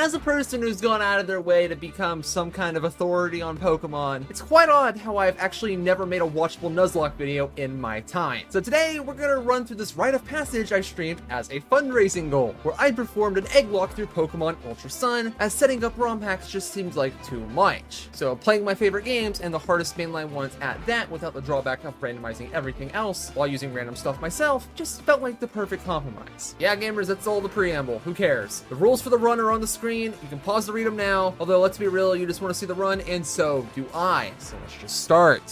as a person who's gone out of their way to become some kind of authority on Pokemon, it's quite odd how I've actually never made a watchable Nuzlocke video in my time. So today, we're gonna run through this rite of passage I streamed as a fundraising goal, where I performed an Egglocke through Pokemon Ultra Sun, as setting up ROM packs just seemed like too much. So playing my favorite games, and the hardest mainline ones at that, without the drawback of randomizing everything else while using random stuff myself, just felt like the perfect compromise. Yeah, gamers, that's all the preamble. Who cares? The rules for the run are on the screen. You can pause to read them now. Although, let's be real, you just want to see the run, and so do I. So let's just start.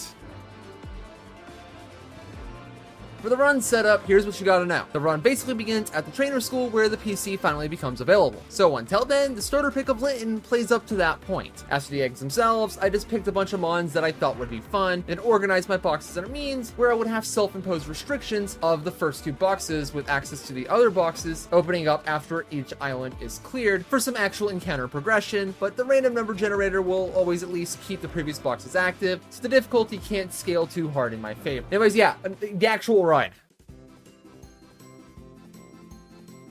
For the run setup, here's what you gotta know. The run basically begins at the trainer school where the PC finally becomes available. So until then, the starter pick of Linton plays up to that point. As for the eggs themselves, I just picked a bunch of mons that I thought would be fun and organized my boxes in a means where I would have self-imposed restrictions of the first 2 boxes with access to the other boxes opening up after each island is cleared for some actual encounter progression, but the random number generator will always at least keep the previous boxes active, so the difficulty can't scale too hard in my favor. Anyways, yeah, the actual run.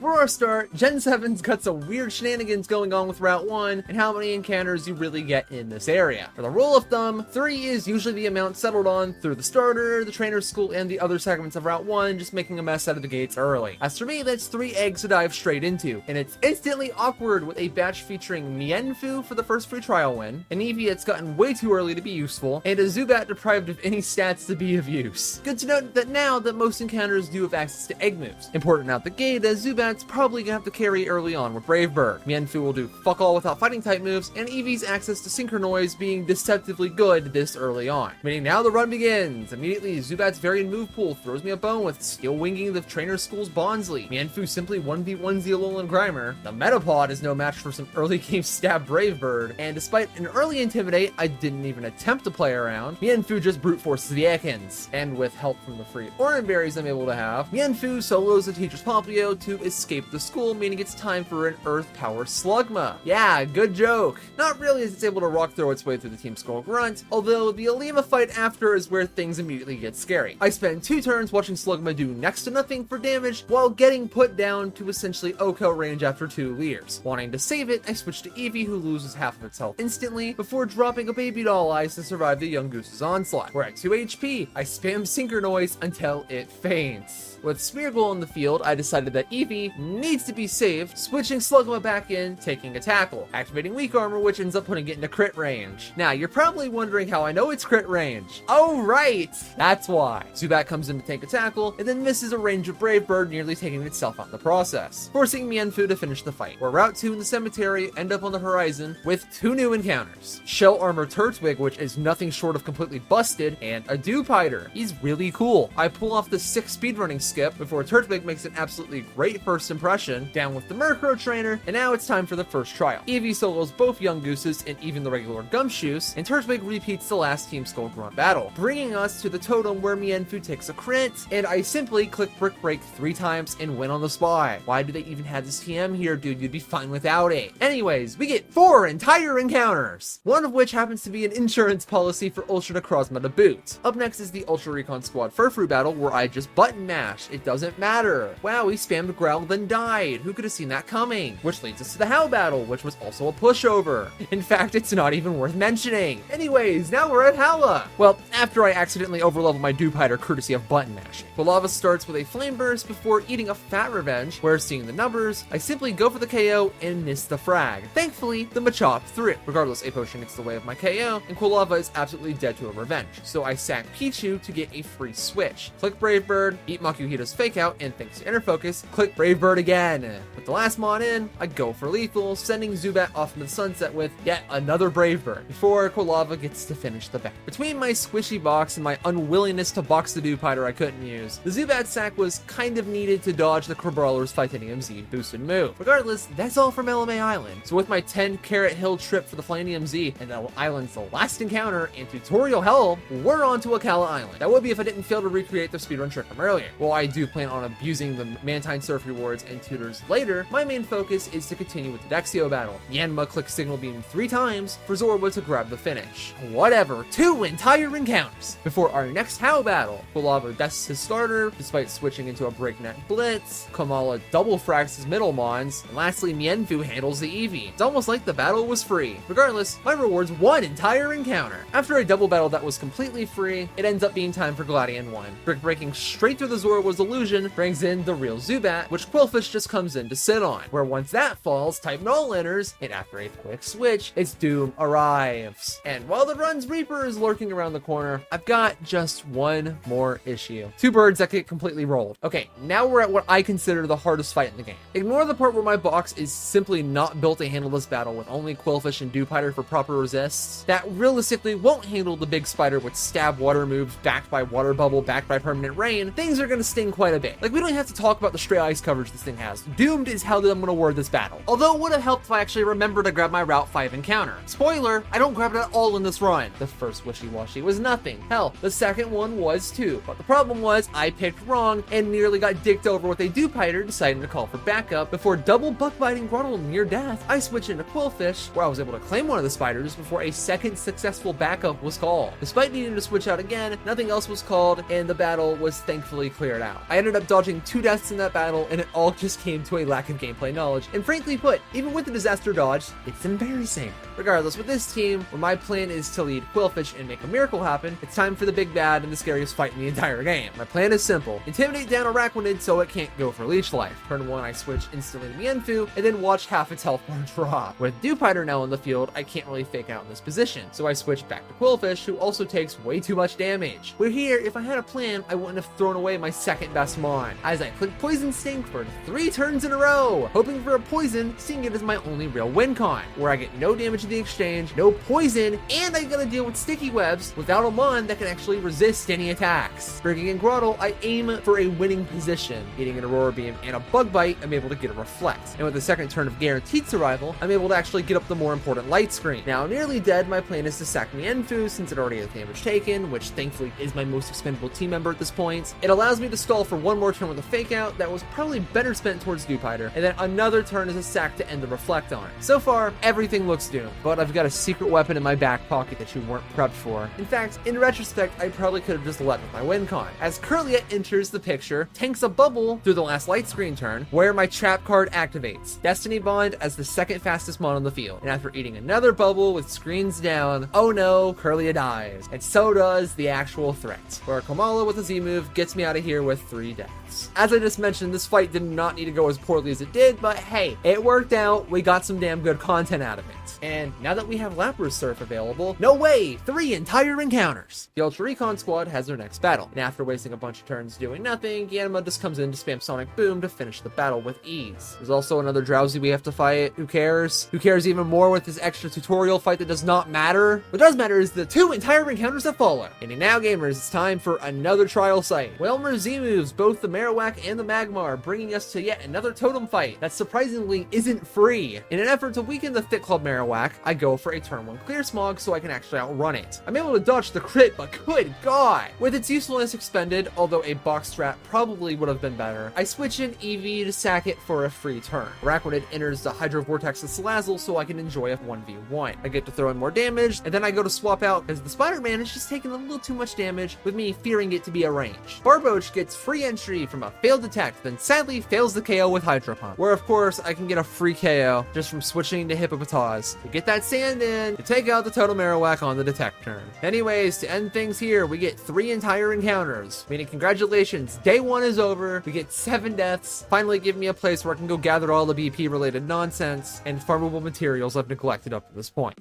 For our start, Gen 7's got some weird shenanigans going on with Route 1 and how many encounters you really get in this area. For the rule of thumb, 3 is usually the amount settled on through the starter, the trainer school, and the other segments of Route 1, just making a mess out of the gates early. As for me, that's 3 eggs to dive straight into, and it's instantly awkward with a batch featuring Mienfoo for the first free trial win, an Eevee that's gotten way too early to be useful, and a Zubat deprived of any stats to be of use. Good to note that now that most encounters do have access to egg moves. Important out the gate, as Zubat probably gonna have to carry early on with Brave Bird. Mienfoo will do fuck all without fighting type moves, and Eevee's access to Synchronoise being deceptively good this early on. Meaning now the run begins. Immediately, Zubat's variant move pool throws me a bone with Steel Winging the Trainer School's Bonsly. Mienfoo simply 1v1s the Alolan Grimer. The Metapod is no match for some early game stab Brave Bird, and despite an early Intimidate I didn't even attempt to play around, Mienfoo just brute forces the Ekans. And with help from the free Oran Berries I'm able to have, Mienfoo solos the Teacher's Popplio to escape the school, meaning it's time for an Earth Power Slugma. Yeah, good joke. Not really, as it's able to rock throw its way through the Team Skull Grunt, although the Alima fight after is where things immediately get scary. I spent 2 turns watching Slugma do next to nothing for damage while getting put down to essentially OHKO range after 2 Leers. Wanting to save it, I switched to Eevee, who loses half of its health instantly before dropping a Baby Doll Eyes to survive the Young Goose's onslaught. We're at 2 HP. I spam Synchronoise until it faints. With Smeargle in the field, I decided that Eevee needs to be saved, switching Slugma back in, taking a tackle, activating Weak Armor, which ends up putting it into crit range. Now, you're probably wondering how I know it's crit range. Oh, right! That's why. Zubat comes in to take a tackle, and then misses a range of Brave Bird, nearly taking itself out in the process, forcing Mienfoo to finish the fight. Where Route 2 and the Cemetery end up on the horizon with 2 new encounters. Shell Armor Turtwig, which is nothing short of completely busted, and a Dewpider. He's really cool. I pull off the 6 speedrunning skip before Turtwig makes an absolutely great first impression, down with the Murkrow trainer, and now it's time for the first trial. Eevee solos both Young Gooses and even the regular Gumshoos, and Turtwig repeats the last Team Skull Grunt battle, bringing us to the totem where Mienfoo takes a crit, and I simply click Brick Break 3 times and win on the spot. Why do they even have this TM here, dude? You'd be fine without it. Anyways, we get 4 entire encounters, one of which happens to be an insurance policy for Ultra Necrozma to boot. Up next is the Ultra Recon Squad Furfrou battle, where I just button mash. It doesn't matter. Wow, he spammed Growl then died. Who could have seen that coming? Which leads us to the Howl battle, which was also a pushover. In fact, it's not even worth mentioning. Anyways, now we're at Howla. Well, after I accidentally overleveled my Dewpider courtesy of button mashing. Quilava starts with a Flame Burst before eating a Fat Revenge, where seeing the numbers, I simply go for the KO and miss the frag. Thankfully, the Machop threw it. Regardless, a potion gets the way of my KO, and Quilava is absolutely dead to a revenge. So I sack Pichu to get a free switch. Click Brave Bird, eat Makuhita's Fake Out, and thanks to Inner Focus, click Brave Bird again. With the last mon in, I go for lethal, sending Zubat off into the sunset with yet another Brave Bird, before Quilava gets to finish the battle. Between my squishy box and my unwillingness to box the Dewpider I couldn't use, the Zubat sack was kind of needed to dodge the Crabrawler's Titanium Z boosted move. Regardless, that's all from LMA Island. So with my 10 Carrot Hill trip for the Flanium Z, and the island's last encounter and tutorial hell, we're on to Akala Island. That would be if I didn't fail to recreate the speedrun trick from earlier. Well, I do plan on abusing the Mantine Surf reward rewards and tutors later, my main focus is to continue with the Dexio battle. Yanma clicks Signal Beam 3 times for Zorba to grab the finish. Whatever, 2 entire encounters before our next Hao battle. Kulava dests his starter despite switching into a breakneck blitz. Kamala double fracks his middle mons, and lastly Mienfu handles the Eevee. It's almost like the battle was free. Regardless, my reward's 1 entire encounter. After a double battle that was completely free, it ends up being time for Gladian 1. Brick breaking straight through the Zorba's illusion brings in the real Zubat, which Quillfish just comes in to sit on, where once that falls, Type Null enters, and after a quick switch, its doom arrives. And while the Run's Reaper is lurking around the corner, I've got just one more issue. 2 birds that get completely rolled. Okay, now we're at what I consider the hardest fight in the game. Ignore the part where my box is simply not built to handle this battle with only Quillfish and Dewpider for proper resists. That realistically won't handle the big spider with stab water moves backed by water bubble, backed by permanent rain. Things are gonna sting quite a bit. Like, we don't have to talk about the stray ice coverage this thing has. Doomed is how I'm gonna word this battle. Although it would have helped if I actually remembered to grab my Route 5 encounter. Spoiler, I don't grab it at all in this run. The first wishy-washy was nothing. Hell, the second one was too. But the problem was, I picked wrong and nearly got dicked over with a Dewpider deciding to call for backup before double buck-biting Grottle near death. I switched into Quillfish, where I was able to claim one of the spiders before a second successful backup was called. Despite needing to switch out again, nothing else was called, and the battle was thankfully cleared out. I ended up dodging 2 deaths in that battle, and it all just came to a lack of gameplay knowledge. And frankly put, even with the disaster dodge, it's embarrassing. Regardless, with this team, where my plan is to lead Quillfish and make a miracle happen, it's time for the big bad and the scariest fight in the entire game. My plan is simple. Intimidate down Araquanid so it can't go for leech life. Turn 1, I switch instantly to Mienfu, and then watch half its health bar drop. With Dewpider now in the field, I can't really fake out in this position, so I switch back to Quillfish, who also takes way too much damage. Where here, if I had a plan, I wouldn't have thrown away my second best mon, as I click Poison Sting for 3 turns in a row, hoping for a poison, seeing it as my only real win con, where I get no damage in the exchange, no poison, and I gotta deal with sticky webs without a mon that can actually resist any attacks. Breaking in Grottle, I aim for a winning position. Eating an Aurora Beam and a Bug Bite, I'm able to get a Reflect. And with the second turn of guaranteed survival, I'm able to actually get up the more important light screen. Now, nearly dead, my plan is to sack Mienfu since it already has damage taken, which thankfully is my most expendable team member at this point. It allows me to stall for one more turn with a fake out that was probably better spent towards Dewpider, and then another turn as a sack to end the Reflect on. So far, everything looks doomed, but I've got a secret weapon in my back pocket that you weren't prepped for. In fact, in retrospect, I probably could have just led with my win con, as Curlia enters the picture, tanks a bubble through the last light screen turn, where my trap card activates. Destiny Bond as the second fastest mon on the field, and after eating another bubble with screens down, oh no, Curlia dies, and so does the actual threat, where Kamala with a Z move gets me out of here with 3 deaths. As I just mentioned, this fight did not need to go as poorly as it did, but hey, it worked out. We got some damn good content out of it. And now that we have Lapras Surf available, no way, 3 entire encounters. The Ultra Recon squad has their next battle, and after wasting a bunch of turns doing nothing, Yanma just comes in to spam Sonic Boom to finish the battle with ease. There's also another Drowsy we have to fight. Who cares? Who cares even more with this extra tutorial fight that does not matter? What does matter is the 2 entire encounters that follow. And now, gamers, it's time for another trial site. Whalmer Z moves both the Marowak and the Magmar, bringing us to yet another totem fight that surprisingly isn't free. In an effort to weaken the Thick Club Marowak, I go for a turn 1 clear smog so I can actually outrun it. I'm able to dodge the crit, but good god! With its usefulness expended, although a box strat probably would have been better, I switch in Eevee to sack it for a free turn. Araquanid enters the Hydro Vortex of Salazzle so I can enjoy a 1v1. I get to throw in more damage, and then I go to swap out because the Spider-Man is just taking a little too much damage, with me fearing it to be a range. Barboach gets free entry from a failed detect, then sadly fails the KO with Hydro Pump, where of course I can get a free KO just from switching to Hippopotas. To get that sand in, to take out the Totem Marowak on the detect turn. Anyways, to end things here, we get 3 entire encounters, meaning congratulations, day 1 is over, we get 7 deaths, finally give me a place where I can go gather all the BP related nonsense and farmable materials I've neglected up to this point.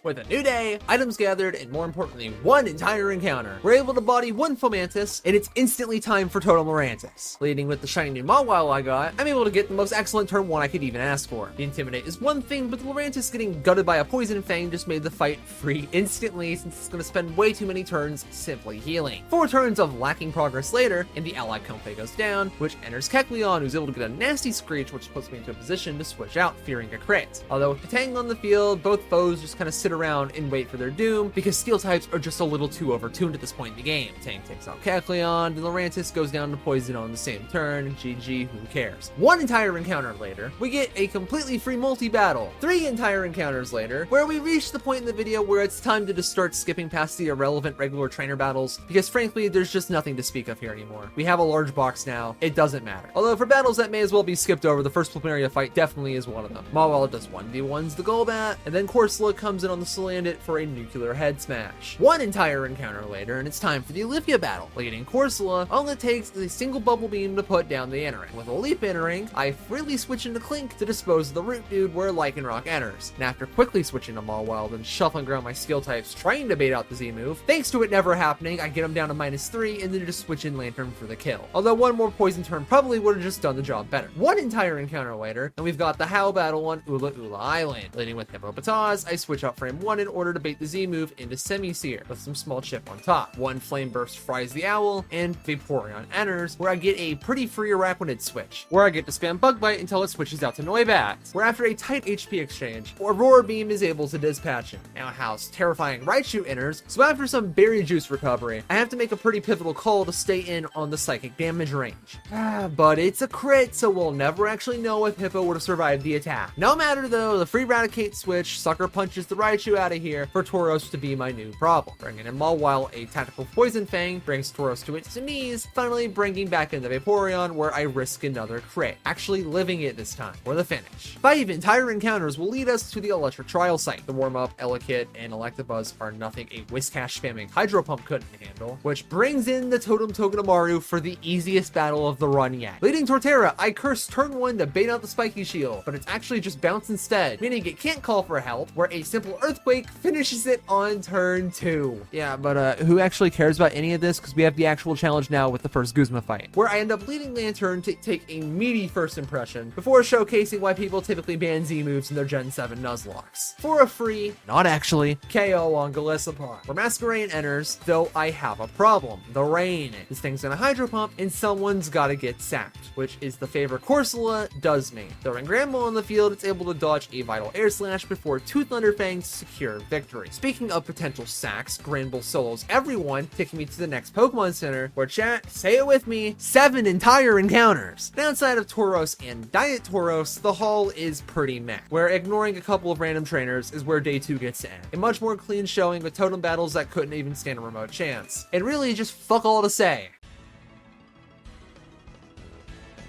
With a new day, items gathered, and more importantly, 1 entire encounter, we're able to body 1 Fomantis, and it's instantly time for Totem Lurantis. Leading with the shiny new Mawile I got, I'm able to get the most excellent turn 1 I could even ask for. The Intimidate is one thing, but the Lurantis getting gutted by a Poison Fang just made the fight free instantly, since it's going to spend way too many turns simply healing. 4 turns of lacking progress later, and the ally Comfey goes down, which enters Kecleon, who's able to get a nasty Screech, which puts me into a position to switch out, fearing a crit. Although with Petang on the field, both foes just kind of sit around and wait for their doom, because steel types are just a little too overtuned at this point in the game. Tank takes out Kecleon, and Lurantis goes down to poison on the same turn. GG, who cares? One entire encounter later, we get a completely free multi-battle. 3 entire encounters later, where we reach the point in the video where it's time to just start skipping past the irrelevant regular trainer battles, because frankly, there's just nothing to speak of here anymore. We have a large box now, it doesn't matter. Although for battles that may as well be skipped over, the first Plumeria fight definitely is one of them. Mawile does 1v1s the Golbat, and then Corsola comes in on the Salandit for a nuclear head smash. One entire encounter later, and it's time for the Olivia battle. Leading Corsola, all it takes is a single bubble beam to put down the entering. With a leap entering, I freely switch into Clink to dispose of the root dude where Lycanroc enters. And after quickly switching to Mawile and shuffling around my skill types trying to bait out the Z move, thanks to it never happening, I get him down to -3 and then just switch in Lantern for the kill. Although one more poison turn probably would have just done the job better. One entire encounter later, and we've got the Howl battle on Ula Ula Island. Leading with Hippopotas, I switch out frame 1 in order to bait the Z move into Semi-Seer with some small chip on top. One Flame Burst fries the Owl, and Vaporeon enters, where I get a pretty free Araquanid switch, where I get to spam Bug Bite until it switches out to Noibat, where after a tight HP exchange, Aurora Beam is able to dispatch him. Now How's terrifying Raichu enters, so after some Berry Juice recovery, I have to make a pretty pivotal call to stay in on the psychic damage range. But it's a crit, so we'll never actually know if Hippo would have survived the attack. No matter though, the free Raticate switch sucker punches the Raichu out of here for Tauros to be my new problem. Bringing in Mawile, a tactical Poison Fang brings Tauros to its knees, finally bringing back in the Vaporeon where I risk another crit, actually living it this time for the finish. 5 entire encounters will lead us to the Electric Trial Site. The warm-up, Elekid, and Electabuzz are nothing a Whiscash spamming Hydro Pump couldn't handle, which brings in the Totem Togedemaru for the easiest battle of the run yet. Leading Torterra, I curse turn 1 to bait out the Spiky Shield, but it's actually just bounce instead, meaning it can't call for help, where a simple Earthquake finishes it on turn 2. Yeah, but who actually cares about any of this? Because we have the actual challenge now with the first Guzma fight, where I end up leading Lantern to take a meaty first impression before showcasing why people typically ban Z moves in their Gen 7 Nuzlocks. For a free, not actually, KO on Golisopod, where Masquerain enters, though I have a problem. The rain. This thing's gonna Hydro Pump, and someone's gotta get sacked, which is the favor Corsola does me. Throwing Granbull on the field, it's able to dodge a Vital Air Slash before 2 Thunderfangs secure victory. Speaking of potential sacks, Granbull solos everyone, taking me to the next Pokemon Center, where chat, say it with me, 7 entire encounters. Downside of Tauros and Diet Tauros, the haul is pretty meh, where ignoring a couple of random trainers is where day 2 gets to end. A much more clean showing with totem battles that couldn't even stand a remote chance. And really just fuck all to say.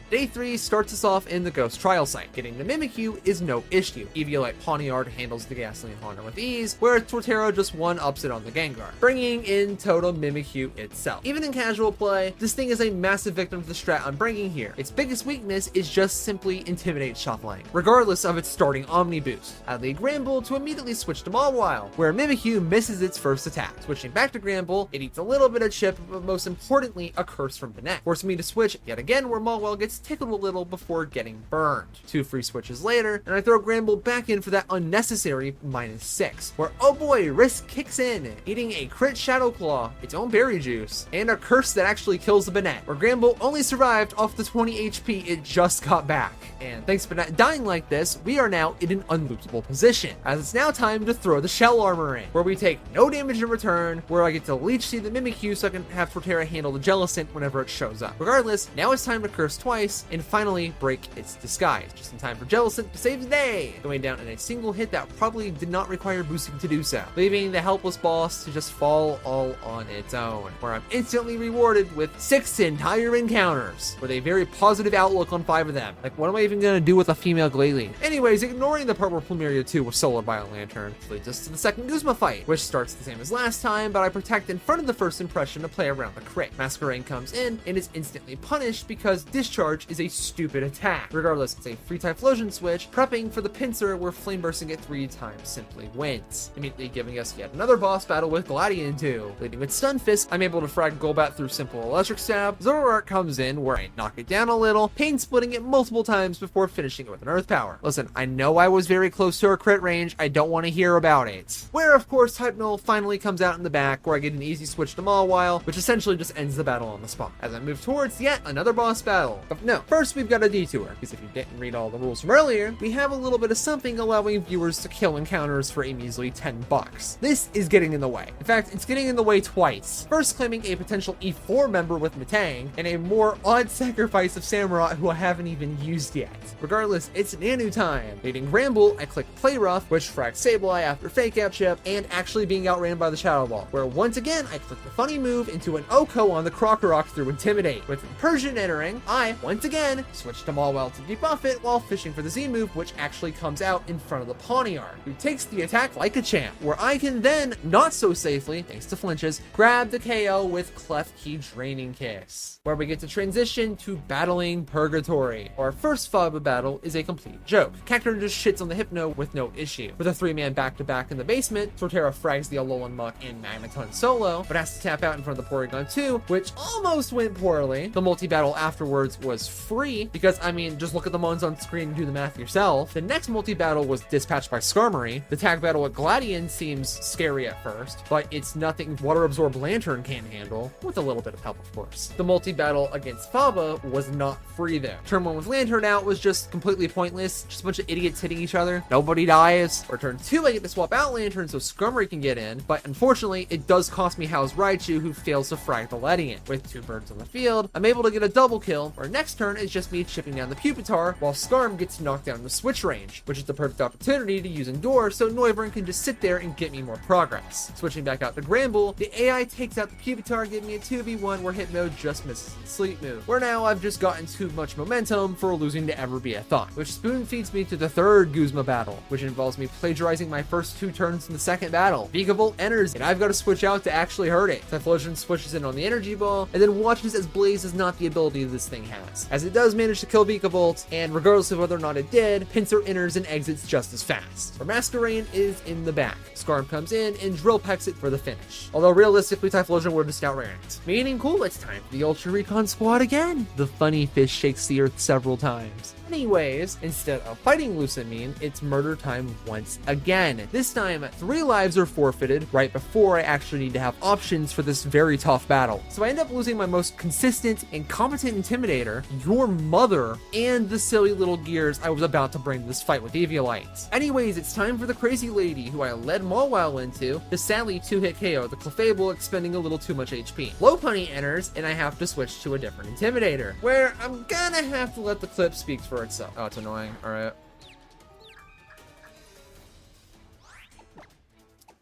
Day 3 starts us off in the Ghost Trial Site. Getting the Mimikyu is no issue. Eviolite Pawniard handles the Gasoline Haunter with ease, whereas Torterra just 1-ups it on the Gengar, bringing in Totem Mimikyu itself. Even in casual play, this thing is a massive victim to the strat I'm bringing here. Its biggest weakness is just simply Intimidate Shuffling, regardless of its starting Omni boost. I lead Granbull to immediately switch to Mawile, where Mimikyu misses its first attack. Switching back to Granbull, it eats a little bit of chip, but most importantly, a curse from Banette, forcing me to switch yet again where Mawile gets tickled a little before getting burned. 2 free switches later, and I throw Granbull back in for that unnecessary -6, where oh boy, risk kicks in, eating a crit Shadow Claw, its own Berry Juice, and a curse that actually kills the Banette, where Granbull only survived off the 20 HP it just got back. And thanks to Banette dying like this, we are now in an unlootable position, as it's now time to throw the Shell Armor in, where we take no damage in return, where I get to Leech Seed the Mimikyu so I can have Torterra handle the Jellicent whenever it shows up. Regardless, now it's time to curse twice, and finally break its disguise, just in time for Jellicent to save the day, going down in a single hit that probably did not require boosting to do so, leaving the helpless boss to just fall all on its own, where I'm instantly rewarded with 6 entire encounters, with a very positive outlook on 5 of them. Like, what am I even gonna do with a female Glalie? Anyways, ignoring the purple Plumeria 2 was soloed by a Lantern, which leads us to the second Guzma fight, which starts the same as last time, but I protect in front of the first impression to play around the crit. Masquerain comes in and is instantly punished because Discharge is a stupid attack. Regardless, it's a free Typhlosion switch, prepping for the pincer where Flame Bursting it 3 times simply wins, immediately giving us yet another boss battle with Gladian 2. Leading with Stunfisk, I'm able to frag Golbat through simple Electric Stab. Zoroark comes in where I knock it down a little, pain splitting it multiple times before finishing it with an Earth Power. Listen, I know I was very close to a crit range, I don't want to hear about it. Where of course Hypnol finally comes out in the back, where I get an easy switch to Mawile, which essentially just ends the battle on the spot, as I move towards yet another boss battle. But No, first we've got a detour, because if you didn't read all the rules from earlier, we have a little bit of something allowing viewers to kill encounters for a measly $10. This is getting in the way. In fact, it's getting in the way twice. First claiming a potential E4 member with Matang, and a more odd sacrifice of Samurott who I haven't even used yet. Regardless, it's Nanu time. Leading Ramble, I click Play Rough, which frags Sableye after Fake Out Chip, and actually being outran by the Shadow Ball, where once again I click the funny move into an Oko on the Crocorock through Intimidate. With Persian entering, I, once again, switch to Mawile to debuff it while fishing for the Z move, which actually comes out in front of the Pawniard, who takes the attack like a champ, where I can then, not so safely, thanks to flinches, grab the KO with Clef Key Draining Kiss, where we get to transition to battling Purgatory. Our first Faba battle is a complete joke. Cacturn just shits on the Hypno with no issue. With a 3-man back-to-back in the basement, Torterra frags the Alolan Muck and Magneton solo, but has to tap out in front of the Porygon 2, which almost went poorly. The multi-battle afterwards was free, because, I mean, just look at the mons on screen and do the math yourself. The next multi-battle was dispatched by Skarmory. The tag battle with Gladion seems scary at first, but it's nothing Water Absorb Lantern can't handle, with a little bit of help, of course. The multi-battle against Faba was not free though. Turn 1 with Lantern out was just completely pointless, just a bunch of idiots hitting each other. Nobody dies. Or turn 2, I get to swap out Lantern so Skarmory can get in, but unfortunately, it does cost me House Raichu, who fails to frag the Ledian. With 2 birds on the field, I'm able to get a double kill, where next turn is just me chipping down the Pupitar, while Skarm gets knocked down the switch range, which is the perfect opportunity to use Endure so Noivern can just sit there and get me more progress. Switching back out to Granbull, the AI takes out the Pupitar, giving me a 2v1 where Hypno just misses the Sleep move, where now I've just gotten too much momentum for losing to ever be a thought, which spoon feeds me to the third Guzma battle, which involves me plagiarizing my first 2 turns in the second battle. Vigavolt enters, and I've got to switch out to actually hurt it. Typhlosion switches in on the Energy Ball, and then watches as Blaze is not the ability this thing has, as it does manage to kill Vigavolt, and regardless of whether or not it did, Pinsir enters and exits just as fast. Where Masquerain is in the back. Skarm comes in and Drill Pecks it for the finish. Although realistically, Typhlosion would have just outran it. Meaning, cool, it's time for the Ultra Recon Squad again. The funny fish shakes the earth several times. Anyways, instead of fighting Lusamine, it's murder time once again. This time, 3 lives are forfeited right before I actually need to have options for this very tough battle. So I end up losing my most consistent and competent Intimidator, your mother, and the silly little gears I was about to bring to this fight with Eviolite. Anyways, it's time for the crazy lady who I led Mawile into to sadly 2-hit KO the Clefable, expending a little too much HP. Lopunny enters, and I have to switch to a different Intimidator, where I'm gonna have to let the clip speak for itself. Oh, it's annoying. Alright.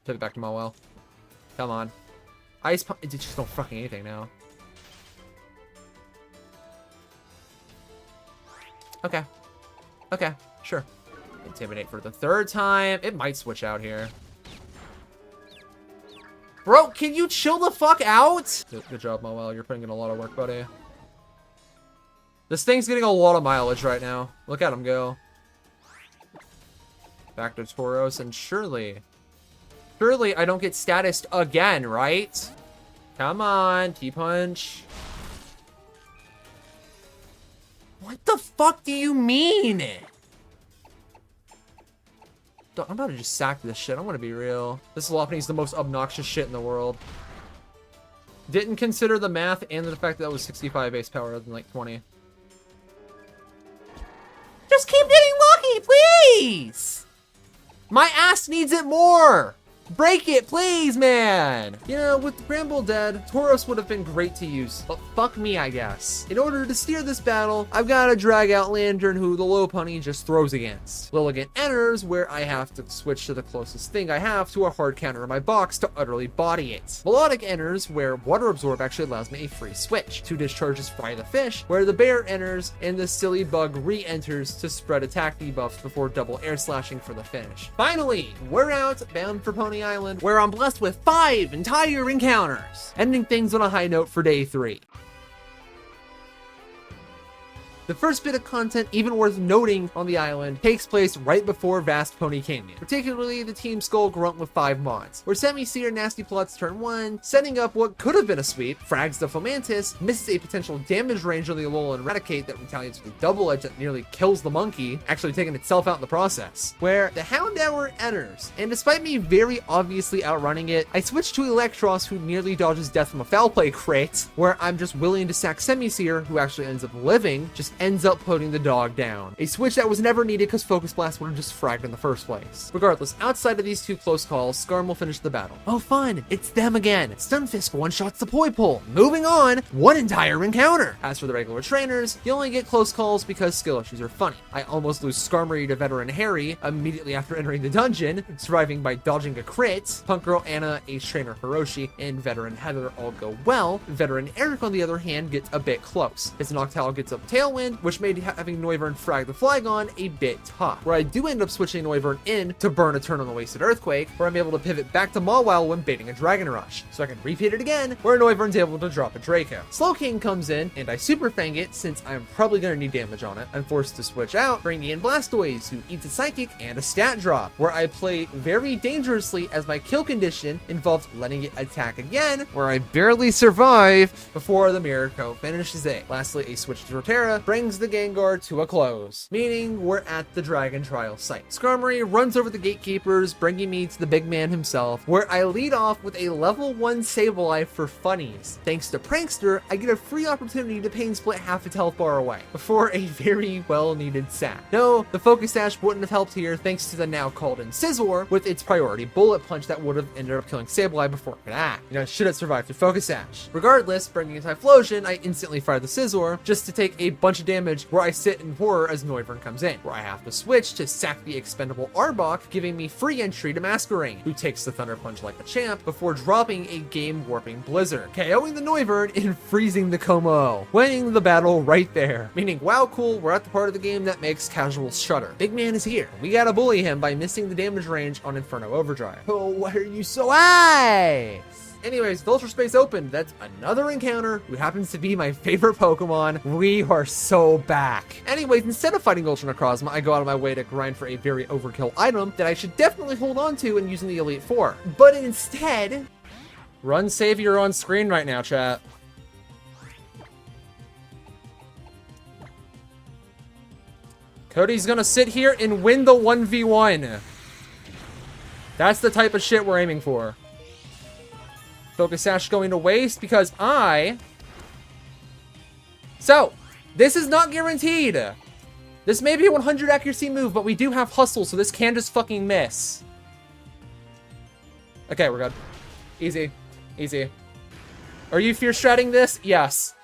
Take it back to Mawile. Come on. Ice Punch. It just don't fucking anything now. Okay. Okay, sure. Intimidate for the 3rd time. It might switch out here. Bro, can you chill the fuck out? Good job, Mawile. You're putting in a lot of work, buddy. This thing's getting a lot of mileage right now. Look at him go. Back to Tauros, and surely I don't get statused again, right? Come on, T-Punch. What the fuck do you mean? I'm about to just sack this shit. I'm gonna be real. This Lopunny's the most obnoxious shit in the world. Didn't consider the math and the fact that was 65 base power rather than like 20. Just keep getting lucky, please! My ass needs it more! Break it, please, man! You know, with Granbull dead, Tauros would have been great to use, but fuck me, I guess. In order to steer this battle, I've got to drag out Lantern, who the Lopunny just throws against. Lilligant enters, where I have to switch to the closest thing I have to a hard counter in my box to utterly body it. Melodic enters, where Water Absorb actually allows me a free switch. 2 discharges Fry the Fish, where the Bear enters, and the silly Bug re-enters to spread attack debuffs before double air slashing for the finish. Finally, we're out, bound for Pony Island, where I'm blessed with 5 entire encounters, ending things on a high note for day 3. The first bit of content even worth noting on the island takes place right before Vast Pony Canyon, particularly the Team Skull Grunt with 5 mods, where Semi-Seer Nasty Plots turn 1, setting up what could have been a sweep, frags the Fomantis, misses a potential damage range on the Alolan Raticate that retaliates with a double edge that nearly kills the monkey, actually taking itself out in the process, where the Houndour enters, and despite me very obviously outrunning it, I switch to Electros, who nearly dodges death from a foul play crit, where I'm just willing to sack Semi-Seer, who actually ends up living, just ends up putting the dog down. A switch that was never needed because Focus Blast would have just fragged in the first place. Regardless, outside of these two close calls, Skarm will finish the battle. Oh fun, it's them again. Stunfisk one-shots the Poi Pole. Moving on, one entire encounter. As for the regular trainers, you only get close calls because skill issues are funny. I almost lose Skarmory to Veteran Harry immediately after entering the dungeon, surviving by dodging a crit. Punk Girl Anna, Ace Trainer Hiroshi, and Veteran Heather all go well. Veteran Eric, on the other hand, gets a bit close. His Noctowl gets up Tailwind, which made having Noivern frag the Flygon a bit tough, where I do end up switching Noivern in to burn a turn on the Wasted Earthquake, where I'm able to pivot back to Mawile when baiting a Dragon Rush, so I can repeat it again, where Noivern's able to drop a Draco. Slowking comes in, and I Super Fang it since I'm probably going to need damage on it. I'm forced to switch out, bringing in Blastoise, who eats a Psychic and a Stat Drop, where I play very dangerously as my kill condition involves letting it attack again, where I barely survive before the Mirror Coat finishes it. Lastly, a switch to Rotera brings the Gengar to a close, meaning we're at the Dragon Trial site. Skarmory runs over the gatekeepers, bringing me to the big man himself, where I lead off with a level 1 Sableye for funnies. Thanks to Prankster, I get a free opportunity to Pain Split half its health bar away, before a very well-needed sack. No, the Focus Sash wouldn't have helped here thanks to the now called in Scizor with its priority Bullet Punch that would have ended up killing Sableye before it could act. You know, it should have survived through Focus Sash. Regardless, bringing in Typhlosion, I instantly fire the Scizor just to take a bunch of damage where I sit in horror as Noivern comes in, where I have to switch to sack the expendable Arbok, giving me free entry to Masquerain, who takes the Thunder Punch like a champ before dropping a game-warping Blizzard, KOing the Noivern and freezing the Como, winning the battle right there. Meaning, wow, cool, we're at the part of the game that makes casuals shudder. Big man is here. We gotta bully him by missing the damage range on Inferno Overdrive. Oh, why are you so high? Anyways, the Ultra Space opened. That's another encounter who happens to be my favorite Pokemon. We are so back. Anyways, instead of fighting Ultra Necrozma, I go out of my way to grind for a very overkill item that I should definitely hold on to and using the Elite Four. But instead, run Savior on screen right now, chat. Cody's gonna sit here and win the 1v1. That's the type of shit we're aiming for. Focus Sash going to waste because So, this is not guaranteed. This may be a 100 accuracy move, but we do have Hustle, so this can just fucking miss. Okay, we're good. Easy. Easy. Are you fear stratting this? Yes.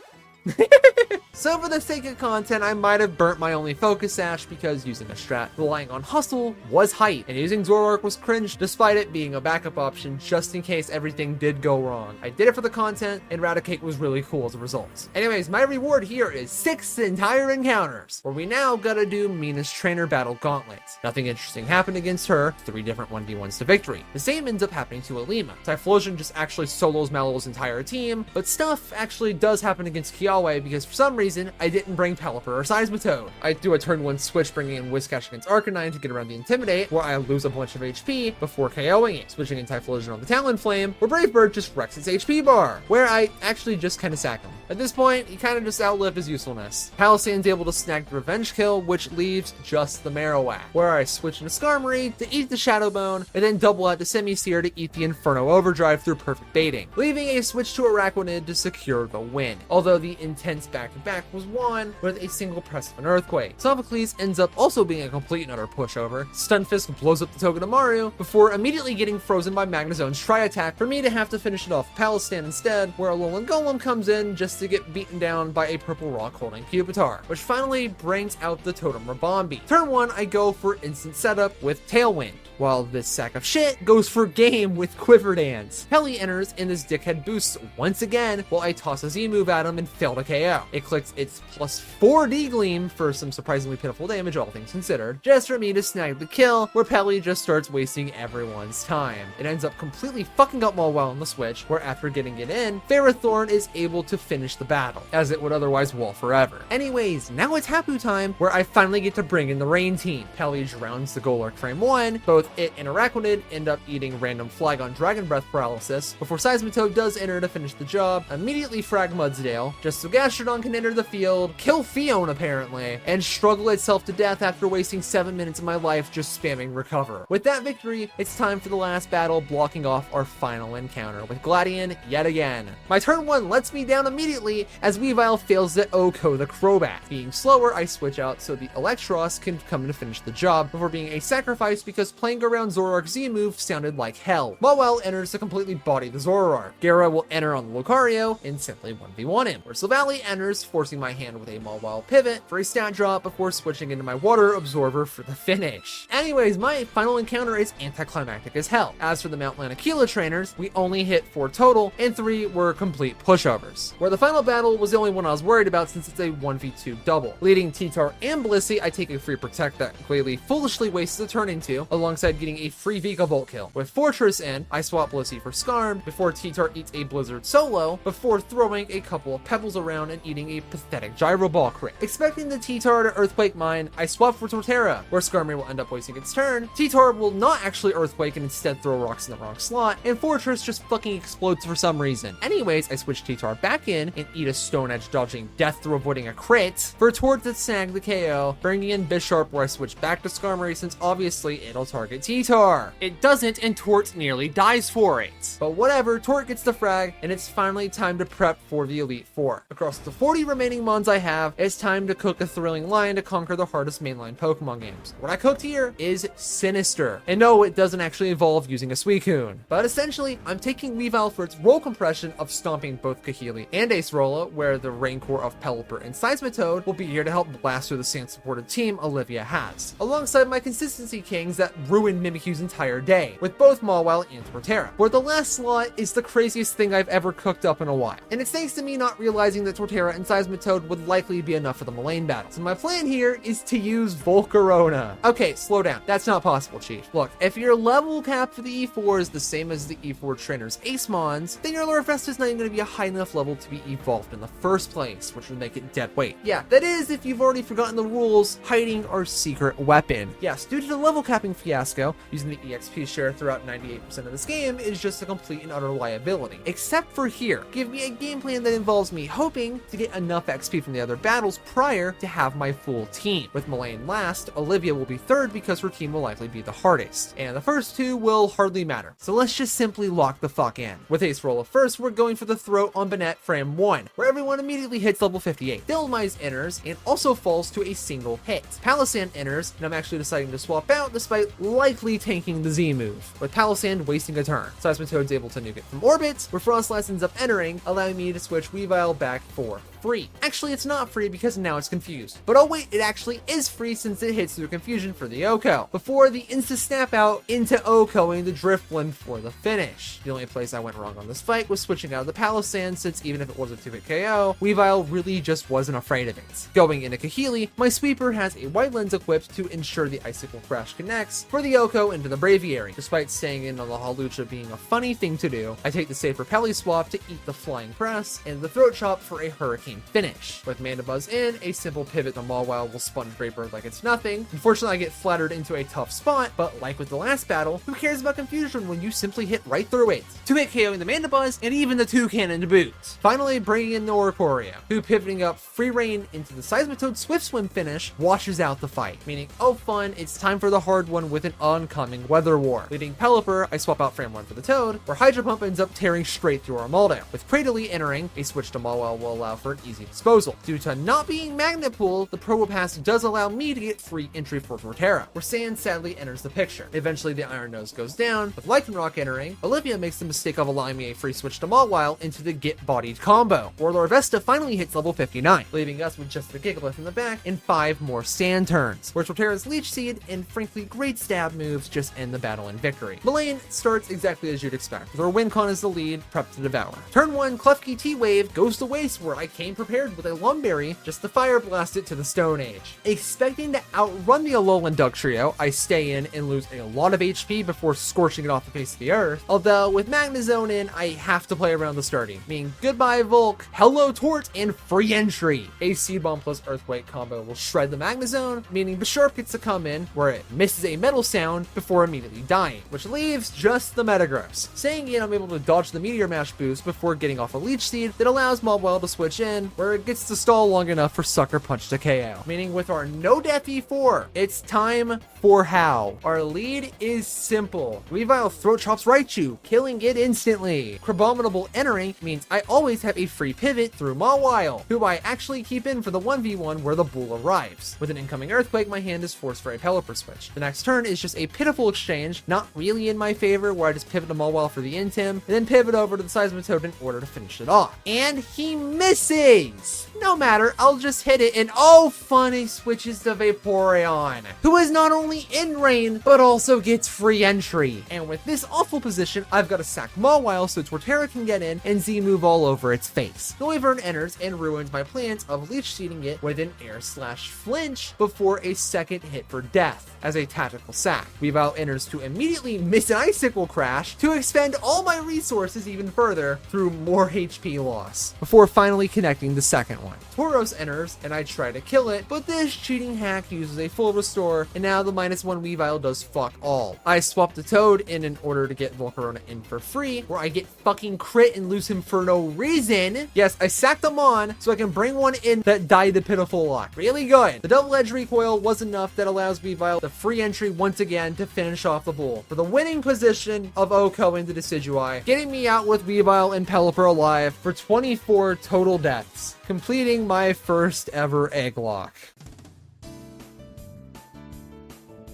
So for the sake of content, I might have burnt my only Focus Sash because using a strat relying on Hustle was hype, and using Zoroark was cringe despite it being a backup option just in case everything did go wrong. I did it for the content, and Raticate was really cool as a result. Anyways, my reward here is 6 entire encounters, where we now gotta do Mina's Trainer Battle Gauntlet. Nothing interesting happened against her, 3 different 1v1s to victory. The same ends up happening to Alima. Typhlosion just actually solos Mallow's entire team, but stuff actually does happen against Kiawe because for some reason, I didn't bring Pelipper or Seismitoad. I do a turn 1 switch bringing in Whiscash against Arcanine to get around the Intimidate, where I lose a bunch of HP before KOing it, switching in Typhlosion on the Talonflame, where Brave Bird just wrecks its HP bar, where I actually just kind of sack him. At this point, he kind of just outlived his usefulness. Palisade's able to snag the Revenge Kill, which leaves just the Marowak, where I switch into Skarmory to eat the Shadow Bone, and then double out to Semisear to eat the Inferno Overdrive through perfect baiting, leaving a switch to Araquanid to secure the win. Although the intense back-to-back was won with a single press of an Earthquake. Sophocles ends up also being a complete and utter pushover. Stunfisk blows up the Togedemaru before immediately getting frozen by Magnezone's Tri-Attack for me to have to finish it off Palistan instead, where Alolan Golem comes in just to get beaten down by a Purple Rock holding Pupitar, which finally brings out the Totem Rabombi. Turn 1, I go for instant setup with Tailwind, while this sack of shit goes for game with Quiver Dance. Pelly enters and this dickhead boosts once again while I toss a Z-move at him and fail to KO. It clicks its +4 D-Gleam for some surprisingly pitiful damage, all things considered, just for me to snag the kill, where Pelly just starts wasting everyone's time. It ends up completely fucking up Mawile on the switch, where after getting it in, Ferrothorn is able to finish the battle, as it would otherwise wall forever. Anyways, now it's Hapu time, where I finally get to bring in the Rain team. Pelly drowns the Golurk frame 1, both Both it and Araquanid end up eating random Flygon Dragon Breath paralysis before Seismitoad does enter to finish the job, immediately frag Mudsdale, just so Gastrodon can enter the field, kill Fion apparently, and struggle itself to death after wasting 7 minutes of my life just spamming recover. With that victory, it's time for the last battle, blocking off our final encounter with Gladion yet again. My turn 1 lets me down immediately as Weavile fails to OHKO the Crobat. Being slower, I switch out so the Electros can come in to finish the job before being a sacrifice because playing around Zoroark's Z move sounded like hell. Mawile enters to completely body the Zoroark. Gara will enter on the Lucario and simply 1v1 him. Ursavali enters, forcing my hand with a Mawile pivot for a stat drop before switching into my Water Absorber for the finish. Anyways, my final encounter is anticlimactic as hell. As for the Mount Lanakila trainers, we only hit 4 total, and 3 were complete pushovers. Where the final battle was the only one I was worried about since it's a 1v2 double. Leading T-Tar and Blissey, I take a free Protect that Glalie foolishly wastes a turn into, alongside getting a free Vika Volt kill. With Fortress in, I swap Blissey for Skarm before T-Tar eats a Blizzard solo, before throwing a couple of pebbles around and eating a pathetic Gyro Ball crit. Expecting the T-Tar to Earthquake mine, I swap for Torterra, where Skarmory will end up wasting its turn. T-Tar will not actually Earthquake and instead throw rocks in the wrong slot, and Fortress just fucking explodes for some reason. Anyways, I switch T-Tar back in and eat a Stone Edge, dodging death through avoiding a crit for a Tort that snag the KO, bringing in Bisharp where I switch back to Skarmory since obviously it'll target T-Tar. It doesn't, and Tort nearly dies for it. But whatever, Tort gets the frag, and it's finally time to prep for the Elite Four. Across the 40 remaining Mons I have, it's time to cook a thrilling line to conquer the hardest mainline Pokemon games. What I cooked here is Sinister. And no, it doesn't actually involve using a Suicune. But essentially, I'm taking Weavile for its roll compression of stomping both Kahili and Acerola, where the Rancor of Pelipper and Seismitoad will be here to help blast through the sand-supported team Olivia has, alongside my consistency kings that ruin Mimikyu's entire day, with both Mawile and Torterra. Where the last slot is the craziest thing I've ever cooked up in a while, and it's thanks to me not realizing that Torterra and Seismitoad would likely be enough for the Mullane battle. So my plan here is to use Volcarona. Okay, slow down. That's not possible, Chief. Look, if your level cap for the E4 is the same as the E4 trainers Ace Mons, then your Lurfest is not even going to be a high enough level to be evolved in the first place, which would make it dead weight. Yeah, that is if you've already forgotten the rules, hiding our secret weapon. Yes, due to the level capping fiasco, using the EXP share throughout 98% of this game is just a complete and utter liability. Except for here. Give me a game plan that involves me hoping to get enough XP from the other battles prior to have my full team. With Mullane last, Olivia will be third because her team will likely be the hardest, and the first two will hardly matter. So let's just simply lock the fuck in. With Acerola first, we're going for the throat on Banette Frame 1, where everyone immediately hits level 58. Dylemize enters and also falls to a single hit. Palisand enters, and I'm actually deciding to swap out despite likely tanking the Z move, with Palisand wasting a turn. Seismitoad's able to nuke it from orbit, where Frostlass ends up entering, allowing me to switch Weavile back for free. Actually, it's not free because now it's confused. But oh wait, it actually is free since it hits through confusion for the OHKO, before the insta-snap out into OHKOing the Drifblim for the finish. The only place I went wrong on this fight was switching out of the Palisand, since even if it was a 2-hit KO, Weavile really just wasn't afraid of it. Going into Kahili, my sweeper has a White Lens equipped to ensure the Icicle Crash connects for the OHKO into the Braviary. Despite staying in on the Hawlucha being a funny thing to do, I take the safer Peli swap to eat the Flying Press, and the Throat Chop for a Hurricane finish. With Mandibuzz in, a simple pivot to Mawile will sponge Draper like it's nothing. Unfortunately, I get flattered into a tough spot, but like with the last battle, who cares about confusion when you simply hit right through it? 2-hit KOing the Mandibuzz, and even the Toucannon to boot. Finally, bringing in the Oricorio, who pivoting up Free Rein into the Seismitoad Swift Swim finish, washes out the fight, meaning, oh fun, it's time for the hard one with an oncoming Weather War. Leading Pelipper, I swap out Frame 1 for the Toad, where Hydro Pump ends up tearing straight through Armaldo. With Cradily entering, a switch to Mawile will allow for an easy disposal. Due to not being Magnet Pool, the Probopass does allow me to get free entry for Torterra, where Sand sadly enters the picture. Eventually, the Iron Nose goes down. With Lycanroc entering, Olivia makes the mistake of allowing me a free switch to Mawile into the Get Bodied combo, where Larvesta finally hits level 59, leaving us with just the Gigalith in the back and 5 more Sand turns, where Torterra's Leech Seed and frankly great stab moves just end the battle in victory. Mullane starts exactly as you'd expect, with our Wincon as the lead, prepped to devour. Turn 1, Klefki T-Wave goes to waste where I came came prepared with a Lumberry just to fire blast it to the Stone Age. Expecting to outrun the Alolan Dugtrio, I stay in and lose a lot of HP before scorching it off the face of the earth. Although with Magnezone in, I have to play around the starting, meaning goodbye Volk, hello Tort, and free entry. A Seed Bomb plus Earthquake combo will shred the Magnezone, meaning Bisharp gets to come in where it misses a Metal Sound before immediately dying, which leaves just the Metagross. Staying in, I'm able to dodge the Meteor Mash boost before getting off a Leech Seed that allows Mobwell to switch in, where it gets to stall long enough for Sucker Punch to KO. Meaning with our no death E4, it's time for how. Our lead is simple. Weavile Throat Chops Raichu, killing it instantly. Crabominable entering means I always have a free pivot through Mawile, who I actually keep in for the 1v1 where the bull arrives. With an incoming Earthquake, my hand is forced for a Pelipper switch. The next turn is just a pitiful exchange, not really in my favor, where I just pivot to Mawile for the Intim, and then pivot over to the Seismitoad in order to finish it off. And he misses! No matter, I'll just hit it, and oh fun, he switches to Vaporeon, who is not only in rain, but also gets free entry. And with this awful position, I've got to sack Mawile so Torterra can get in and Z-move all over its face. Noivern enters and ruins my plans of Leech Seeding it with an Air/Flinch before a second hit for death as a tactical sack. Weavile enters to immediately miss an Icicle Crash to expend all my resources even further through more HP loss, before finally connecting the second one. Tauros enters and I try to kill it, but this cheating hack uses a full restore, and now the -1 Weavile does fuck all. I swap the Toad in order to get Volcarona in for free, where I get fucking crit and lose him for no reason. Yes, I sacked him on so I can bring one in that died the pitiful lot. Really good. The double edge recoil was enough that allows Weavile the free entry once again to finish off the bull for the winning position of Oko into Decidueye, getting me out with Weavile and Pelipper alive for 24 total deaths, completing my first ever Egglocke.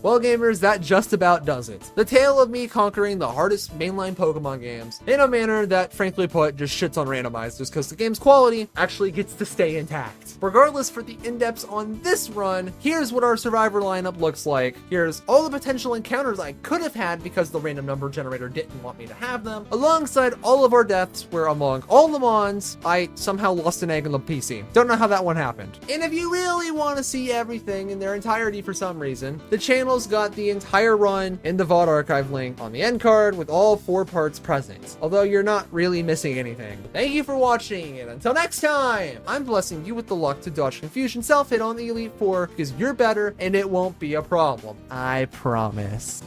Well, gamers, that just about does it. The tale of me conquering the hardest mainline Pokemon games in a manner that, frankly put, just shits on randomizers because the game's quality actually gets to stay intact. Regardless, for the in-depths on this run, here's what our survivor lineup looks like. Here's all the potential encounters I could have had because the random number generator didn't want me to have them, alongside all of our deaths where among all the Mons, I somehow lost an egg in the PC. Don't know how that one happened. And if you really want to see everything in their entirety for some reason, the channel's got the entire run in the VOD archive link on the end card with all 4 parts present, although you're not really missing anything. Thank you for watching, and until next time, I'm blessing you with the luck to dodge confusion self-hit on the Elite Four because you're better and it won't be a problem. I promise.